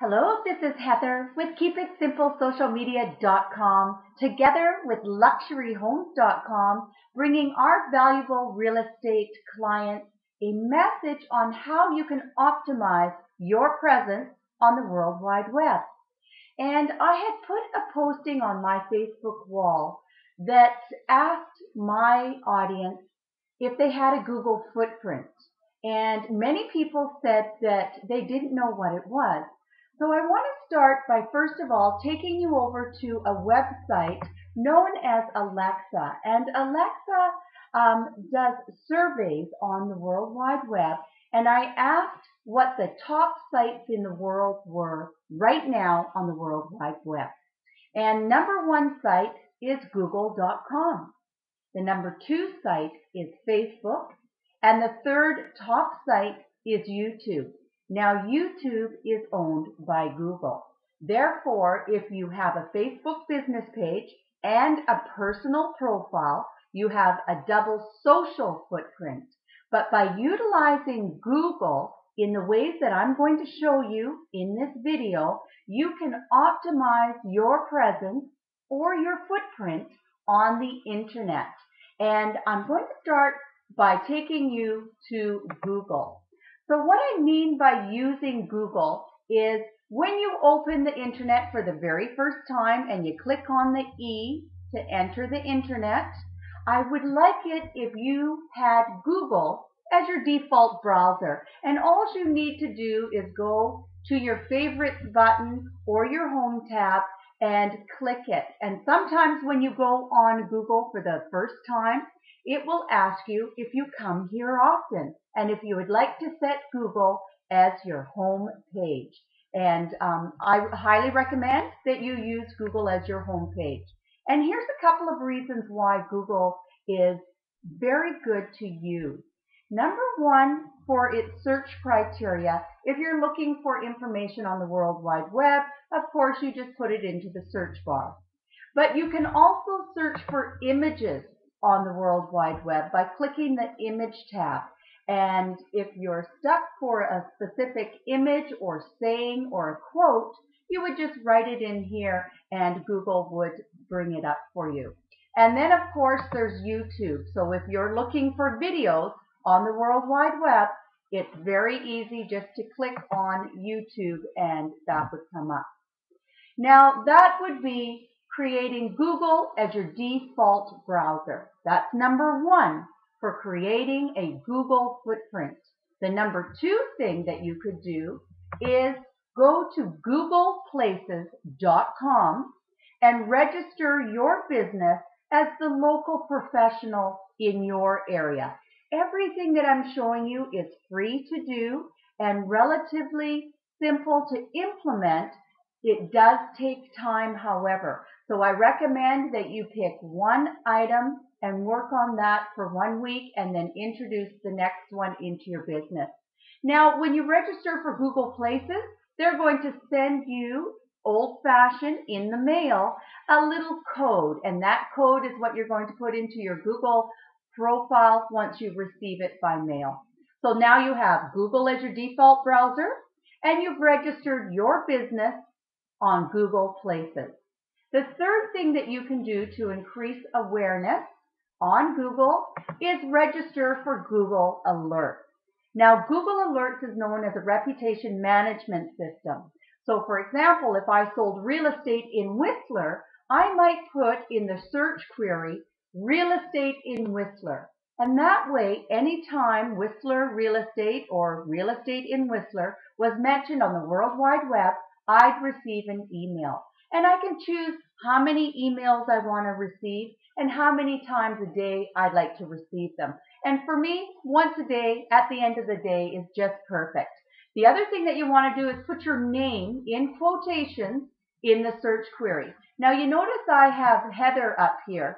Hello, this is Heather with KeepItSimpleSocialMedia.com, together with LuxuryHomes.com, bringing our valuable real estate clients a message on how you can optimize your presence on the World Wide Web. And I had put a posting on my Facebook wall that asked my audience if they had a Google footprint. And many people said that they didn't know what it was. So I want to start by first of all taking you over to a website known as Alexa. And Alexa does surveys on the World Wide Web. And I asked what the top sites in the world were right now on the World Wide Web. And number one site is Google.com. The number two site is Facebook. And the third top site is YouTube. Now, YouTube is owned by Google. Therefore, if you have a Facebook business page and a personal profile, you have a double social footprint. But by utilizing Google in the ways that I'm going to show you in this video, you can optimize your presence or your footprint on the internet. And I'm going to start by taking you to Google. So what I mean by using Google is when you open the internet for the very first time and you click on the E to enter the internet, I would like it if you had Google as your default browser. And all you need to do is go to your favorites button or your home tab and click it. And sometimes when you go on Google for the first time, it will ask you if you come here often and if you would like to set Google as your home page. And I highly recommend that you use Google as your home page. And here's a couple of reasons why Google is very good to use. Number one, for its search criteria, if you're looking for information on the World Wide Web, of course you just put it into the search bar. But you can also search for images on the World Wide Web by clicking the Image tab. And if you're stuck for a specific image or saying or a quote, you would just write it in here and Google would bring it up for you. And then of course there's YouTube. So if you're looking for videos on the World Wide Web, it's very easy just to click on YouTube and that would come up. Now that would be creating Google as your default browser. That's number one for creating a Google footprint. The number two thing that you could do is go to googleplaces.com and register your business as the local professional in your area. Everything that I'm showing you is free to do and relatively simple to implement. It does take time, however. So I recommend that you pick one item and work on that for 1 week and then introduce the next one into your business. Now, when you register for Google Places, they're going to send you, old-fashioned, in the mail, a little code. And that code is what you're going to put into your Google profile once you receive it by mail. So now you have Google as your default browser and you've registered your business on Google Places. The third thing that you can do to increase awareness on Google is register for Google Alerts. Now, Google Alerts is known as a reputation management system. So, for example, if I sold real estate in Whistler, I might put in the search query, real estate in Whistler. And that way, anytime Whistler real estate or real estate in Whistler was mentioned on the World Wide Web, I'd receive an email. And I can choose how many emails I want to receive and how many times a day I'd like to receive them. And for me, once a day at the end of the day is just perfect. The other thing that you want to do is put your name in quotations in the search query. Now you notice I have Heather up here.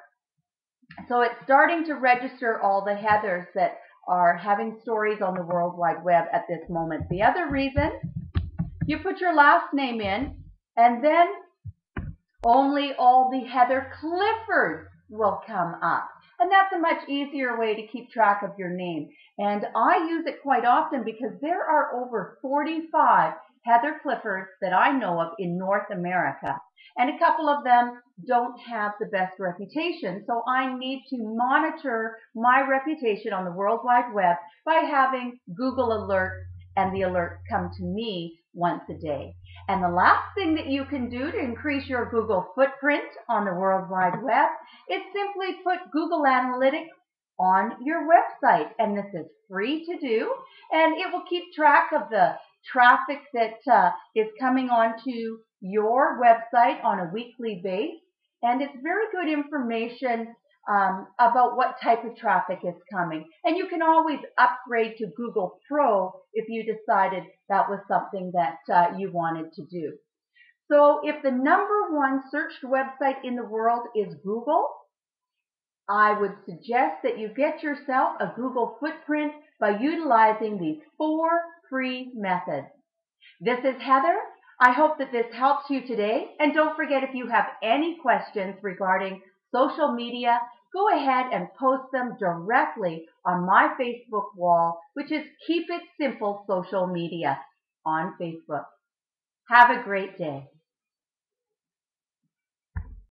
So it's starting to register all the Heathers that are having stories on the World Wide Web at this moment. The other reason, you put your last name in and then only all the Heather Cliffords will come up. And that's a much easier way to keep track of your name. And I use it quite often because there are over 45 Heather Cliffords that I know of in North America. And a couple of them don't have the best reputation. So I need to monitor my reputation on the World Wide Web by having Google alerts, and the alerts come to me once a day. And the last thing that you can do to increase your Google footprint on the World Wide Web is simply put Google Analytics on your website. And this is free to do, and it will keep track of the traffic that is coming onto your website on a weekly basis. And it's very good information about what type of traffic is coming. And you can always upgrade to Google Pro if you decided that was something that you wanted to do. So if the #1 searched website in the world is Google, I would suggest that you get yourself a Google footprint by utilizing these 4 free methods. This is Heather. I hope that this helps you today. And don't forget, if you have any questions regarding social media, go ahead and post them directly on my Facebook wall, which is Keep It Simple Social Media on Facebook. Have a great day.